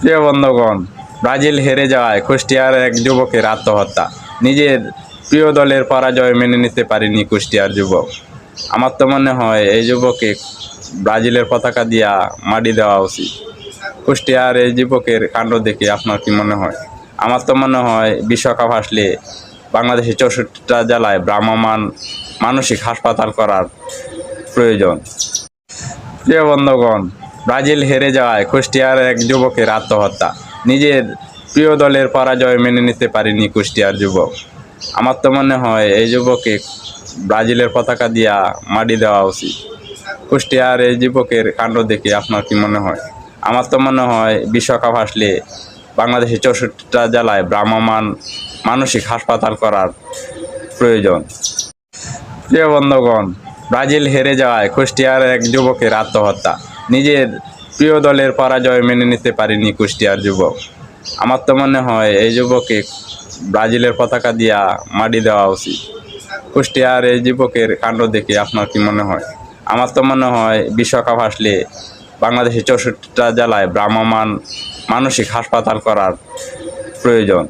প্রিয় বন্ধুগণ, ব্রাজিল হেরে যাওয়ায় কুষ্টিয়ার এক যুবকের আত্মহত্যা। নিজের প্রিয় দলের পরাজয় মেনে নিতে পারেনি কুষ্টিয়ার যুবক। আমার তো মনে হয় এই যুবককে ব্রাজিলের পতাকা দিয়া মাটি দেওয়া উচিত। কুষ্টিয়ার এই যুবকের কাণ্ড দেখে আপনার কি মনে হয়? আমার তো মনে হয় বিশ্বকাপ আসলে বাংলাদেশের 64টা জেলায় ভ্রাম্যমাণ মানসিক হাসপাতাল করার প্রয়োজন। প্রিয় বন্ধুগণ, ব্রাজিল হেরে যাওয়ায় কুষ্টিয়ার এক যুবকের আত্মহত্যা। নিজের প্রিয় দলের পরাজয় মেনে নিতে পারেনি কুষ্টিয়ার যুবক। আমার তো মনে হয় এই যুবককে ব্রাজিলের পতাকা দিয়া মাটি দেওয়া উচিত। কুষ্টিয়ার এই যুবকের কাণ্ড দেখে আপনার কি মনে হয়? আমার তো মনে হয় বিশ্বকাপ আসলে বাংলাদেশের 64টা জেলায় ভ্রাম্যমাণ মানসিক হাসপাতাল করার প্রয়োজন। প্রিয় বন্ধুগণ, ব্রাজিল হেরে যাওয়ায় কুষ্টিয়ার এক যুবকের আত্মহত্যা। নিজের প্রিয় দলের পরাজয় মেনে নিতে পারেনি কুষ্টিয়ার যুবক। আমার তো মনে হয় এই যুবককে ব্রাজিলের পতাকা দিয়া মাটি দেওয়া উচিত। কুষ্টিয়ার এই যুবকের কাণ্ড দেখে আপনার কি মনে হয়? আমার তো মনে হয় বিশ্বকাপ আসলে বাংলাদেশের 64টা জেলায় ভ্রাম্যমাণ মানসিক হাসপাতাল করার প্রয়োজন।